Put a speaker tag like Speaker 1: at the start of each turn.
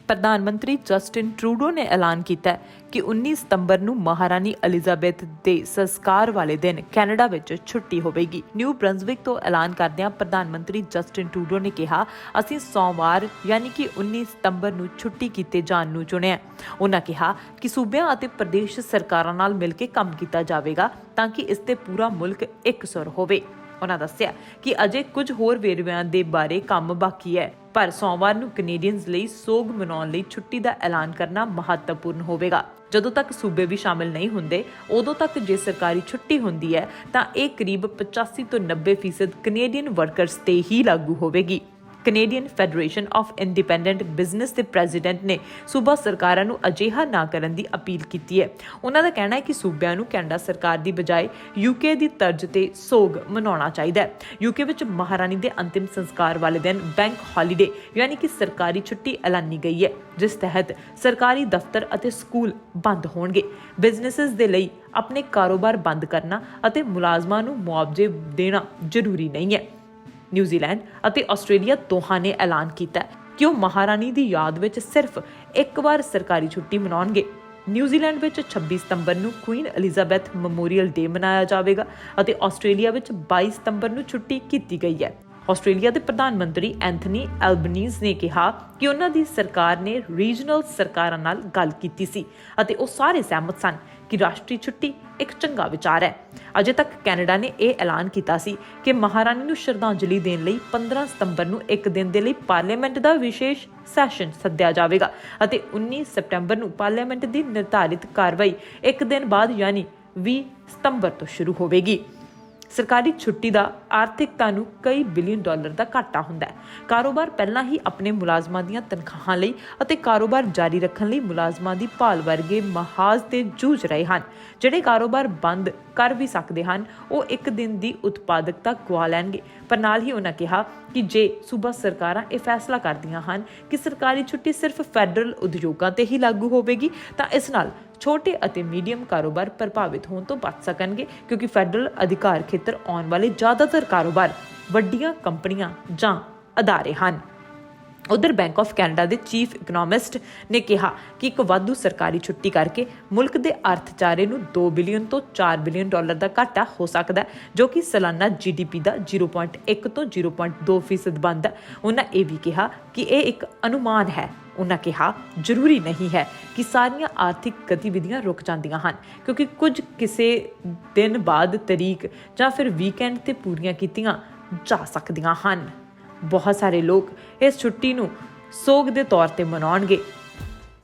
Speaker 1: ਪ੍ਰਧਾਨ ਮੰਤਰੀ Justin Trudeau ਨੇ ਐਲਾਨ ਕੀਤਾ ਕਿ 19 ਸਤੰਬਰ ਨੂੰ ਮਹਾਰਾਣੀ ਐਲਿਜ਼ਾਬੈਥ ਦੇ ਸੰਸਕਾਰ ਵਾਲੇ ਦਿਨ ਕੈਨੇਡਾ ਵਿੱਚ ਛੁੱਟੀ ਹੋਵੇਗੀ। ਨਿਊ ਬ੍ਰੰਜ਼ਵਿਕ ਤੋਂ ਐਲਾਨ ਕਰਦਿਆਂ ਪ੍ਰਧਾਨ ਮੰਤਰੀ ਜਸਟਿਨ ਟਰੂਡੋ ਨੇ ਕਿਹਾ, ਅਸੀਂ ਸੋਮਵਾਰ ਯਾਨੀ ਕਿ 19 ਸਤੰਬਰ ਨੂੰ ਛੁੱਟੀ ਕੀਤੇ ਜਾਣ ਨੂੰ ਚੁਣਿਆ। ਉਹਨਾਂ ਕਿਹਾ ਕਿ ਸੂਬਿਆਂ ਅਤੇ ਪ੍ਰਦੇਸ਼ ਸਰਕਾਰਾਂ ਨਾਲ ਮਿਲ ਕੇ ਕੰਮ ਕੀਤਾ ਜਾਵੇਗਾ ਤਾਂ ਕਿ ਇਸ ਤੇ ਪੂਰਾ ਮੁਲਕ ਇਕਸੁਰ ਹੋਵੇ। ਉਹਨਾਂ ਦੱਸਿਆ ਕਿ ਅਜੇ ਕੁਝ ਹੋਰ ਵੇਰਵਿਆਂ ਦੇ ਬਾਰੇ ਕੰਮ ਬਾਕੀ ਹੈ, ਪਰ ਸੋਮਵਾਰ ਨੂੰ ਕੈਨੇਡੀਅਨਜ਼ ਲਈ ਸੋਗ ਮਨਾਉਣ ਲਈ ਛੁੱਟੀ ਦਾ ਐਲਾਨ ਕਰਨਾ ਮਹੱਤਵਪੂਰਨ ਹੋਵੇਗਾ। ਜਦੋਂ ਤੱਕ ਸੂਬੇ ਵੀ ਸ਼ਾਮਿਲ ਨਹੀਂ ਹੁੰਦੇ, ਉਦੋਂ ਤੱਕ ਜੇ ਸਰਕਾਰੀ ਛੁੱਟੀ ਹੁੰਦੀ ਹੈ ਤਾਂ ਇਹ ਕਰੀਬ 85 ਤੋਂ 90% ਕੈਨੇਡੀਅਨ ਵਰਕਰਸ ਤੇ ਹੀ ਲਾਗੂ ਹੋਵੇਗੀ। Canadian federation of independent business ਦੇ ਪ੍ਰੈਜ਼ੀਡੈਂਟ ਨੇ ਸੂਬਾ ਸਰਕਾਰਾਂ ਨੂੰ ਅਜਿਹਾ ਨਾ ਕਰਨ ਦੀ ਅਪੀਲ ਕੀਤੀ ਹੈ। ਉਹਨਾਂ ਦਾ ਕਹਿਣਾ ਹੈ ਕਿ ਸੂਬਿਆਂ ਨੂੰ ਕੈਨੇਡਾ ਸਰਕਾਰ ਦੀ ਬਜਾਏ ਯੂਕੇ ਦੀ ਤਰਜ਼ ਤੇ ਸੋਗ ਮਨਾਉਣਾ ਚਾਹੀਦਾ ਹੈ। ਯੂਕੇ ਵਿੱਚ ਮਹਾਰਾਣੀ ਦੇ ਅੰਤਿਮ ਸੰਸਕਾਰ ਵਾਲੇ ਦਿਨ ਬੈਂਕ ਹੌਲੀਡੇ ਯਾਨੀ ਕਿ ਸਰਕਾਰੀ ਛੁੱਟੀ ਐਲਾਨੀ ਗਈ ਹੈ, ਜਿਸ ਤਹਿਤ ਸਰਕਾਰੀ ਦਫ਼ਤਰ ਅਤੇ ਸਕੂਲ ਬੰਦ ਹੋਣਗੇ। ਬਿਜ਼ਨੈਸਿਸ ਦੇ ਲਈ ਆਪਣੇ ਕਾਰੋਬਾਰ ਬੰਦ ਕਰਨਾ ਅਤੇ ਮੁਲਾਜ਼ਮਾਂ ਨੂੰ ਮੁਆਵਜ਼ੇ ਦੇਣਾ ਜ਼ਰੂਰੀ ਨਹੀਂ ਹੈ। ਨਿਊਜ਼ੀਲੈਂਡ ਅਤੇ ਆਸਟ੍ਰੇਲੀਆ ਦੋਹਾਂ ਨੇ ਐਲਾਨ ਕੀਤਾ ਕਿ ਉਹ ਮਹਾਰਾਣੀ ਦੀ ਯਾਦ ਵਿੱਚ ਸਿਰਫ ਇੱਕ ਵਾਰ ਸਰਕਾਰੀ ਛੁੱਟੀ ਮਨਾਉਣਗੇ। ਨਿਊਜ਼ੀਲੈਂਡ ਵਿੱਚ 26 ਸਤੰਬਰ ਨੂੰ ਕੁਈਨ ਐਲਿਜ਼ਾਬੈਥ ਮੈਮੋਰੀਅਲ ਡੇ ਮਨਾਇਆ ਜਾਵੇਗਾ ਅਤੇ ਆਸਟ੍ਰੇਲੀਆ ਵਿੱਚ 22 ਸਤੰਬਰ ਨੂੰ ਛੁੱਟੀ ਕੀਤੀ ਗਈ ਹੈ। ਆਸਟ੍ਰੇਲੀਆ ਦੇ ਪ੍ਰਧਾਨ ਮੰਤਰੀ ਐਂਥਨੀ ਐਲਬਨੀਜ਼ ਨੇ ਕਿਹਾ ਕਿ ਉਹਨਾਂ ਦੀ ਸਰਕਾਰ ਨੇ ਰੀਜਨਲ ਸਰਕਾਰਾਂ ਨਾਲ ਗੱਲ ਕੀਤੀ ਸੀ ਅਤੇ ਉਹ ਸਾਰੇ ਸਹਿਮਤ ਸਨ ਕਿ ਰਾਸ਼ਟਰੀ ਛੁੱਟੀ ਇੱਕ ਚੰਗਾ ਵਿਚਾਰ ਹੈ। ਅਜੇ ਤੱਕ ਕੈਨੇਡਾ ਨੇ ਇਹ ਐਲਾਨ ਕੀਤਾ ਸੀ ਕਿ ਮਹਾਰਾਣੀ ਨੂੰ ਸ਼ਰਧਾਂਜਲੀ ਦੇਣ ਲਈ 15 ਸਤੰਬਰ ਨੂੰ ਇੱਕ ਦਿਨ ਦੇ ਲਈ ਪਾਰਲੀਮੈਂਟ ਦਾ ਵਿਸ਼ੇਸ਼ ਸੈਸ਼ਨ ਸੱਦਿਆ ਜਾਵੇਗਾ ਅਤੇ 19 ਸਤੰਬਰ ਨੂੰ ਪਾਰਲੀਮੈਂਟ ਦੀ ਨਿਰਧਾਰਿਤ ਕਾਰਵਾਈ ਇੱਕ ਦਿਨ ਬਾਅਦ ਯਾਨੀ 20 ਸਤੰਬਰ ਤੋਂ ਸ਼ੁਰੂ ਹੋਵੇਗੀ। ਸਰਕਾਰੀ ਛੁੱਟੀ ਦਾ ਆਰਥਿਕਤਾ ਨੂੰ ਕਈ ਬਿਲੀਅਨ ਡਾਲਰ ਦਾ ਘਾਟਾ ਹੁੰਦਾ ਹੈ। ਕਾਰੋਬਾਰ ਪਹਿਲਾਂ ਹੀ ਆਪਣੇ ਮੁਲਾਜ਼ਮਾਂ ਦੀਆਂ ਤਨਖਾਹਾਂ ਲਈ ਅਤੇ ਕਾਰੋਬਾਰ ਜਾਰੀ ਰੱਖਣ ਲਈ ਮੁਲਾਜ਼ਮਾਂ ਦੀ ਭਾਲ ਵਰਗੇ ਮਹਾਜ਼ ਤੇ ਜੂਝ ਰਹੇ ਹਨ। ਜਿਹੜੇ ਕਾਰੋਬਾਰ ਬੰਦ ਕਰ ਵੀ ਸਕਦੇ ਹਨ, ਉਹ ਇੱਕ ਦਿਨ ਦੀ ਉਤਪਾਦਕਤਾ ਗਵਾ ਲੈਣਗੇ। ਪਰ ਨਾਲ ਹੀ ਉਹਨਾਂ ਕਿਹਾ ਕਿ ਜੇ ਸੂਬਾ ਸਰਕਾਰਾਂ ਇਹ ਫੈਸਲਾ ਕਰਦੀਆਂ ਹਨ ਕਿ ਸਰਕਾਰੀ ਛੁੱਟੀ ਸਿਰਫ ਫੈਡਰਲ ਉਦਯੋਗਾਂ ਤੇ ਹੀ ਲਾਗੂ ਹੋਵੇਗੀ ਤਾਂ ਇਸ ਨਾਲ ਛੋਟੇ ਅਤੇ ਮੀਡੀਅਮ ਕਾਰੋਬਾਰ ਪ੍ਰਭਾਵਿਤ ਹੋਣ ਤੋਂ ਬਚ ਸਕਣਗੇ, ਕਿਉਂਕਿ ਫੈਡਰਲ ਅਧਿਕਾਰ ਖੇਤਰ ਆਉਣ ਵਾਲੇ ਜ਼ਿਆਦਾਤਰ ਕਾਰੋਬਾਰ ਵੱਡੀਆਂ ਕੰਪਨੀਆਂ ਜਾਂ ਅਦਾਰੇ ਹਨ। ਉਧਰ ਬੈਂਕ ਆਫ ਕੈਨੇਡਾ ਦੇ ਚੀਫ ਇਕਨੋਮਿਸਟ ਨੇ ਕਿਹਾ ਕਿ ਇੱਕ ਵਾਧੂ ਸਰਕਾਰੀ ਛੁੱਟੀ ਕਰਕੇ ਮੁਲਕ ਦੇ ਅਰਥਚਾਰੇ ਨੂੰ 2 ਬਿਲੀਅਨ ਤੋਂ 4 ਬਿਲੀਅਨ ਡਾਲਰ ਦਾ ਘਾਟਾ ਹੋ ਸਕਦਾ ਹੈ, ਜੋ ਕਿ ਸਾਲਾਨਾ GDP ਦਾ 0.1 ਤੋਂ 0.2% ਬਣਦਾ। ਉਹਨਾਂ ਇਹ ਵੀ ਕਿਹਾ ਕਿ ਇਹ ਇੱਕ ਅਨੁਮਾਨ ਹੈ। ਉਹਨਾਂ ਕਿਹਾ ਜ਼ਰੂਰੀ ਨਹੀਂ ਹੈ ਕਿ ਸਾਰੀਆਂ ਆਰਥਿਕ ਗਤੀਵਿਧੀਆਂ ਰੁਕ ਜਾਂਦੀਆਂ ਹਨ, ਕਿਉਂਕਿ ਕੁਝ ਕਿਸੇ ਦਿਨ ਬਾਅਦ ਤਰੀਕ ਜਾਂ ਫਿਰ ਵੀਕਐਂਡ ਤੇ ਪੂਰੀਆਂ ਕੀਤੀਆਂ ਜਾ ਸਕਦੀਆਂ ਹਨ। ਬਹੁਤ ਸਾਰੇ ਲੋਕ ਇਸ ਛੁੱਟੀ ਨੂੰ ਸੋਗ ਦੇ ਤੌਰ ਤੇ ਮਨਾਉਣਗੇ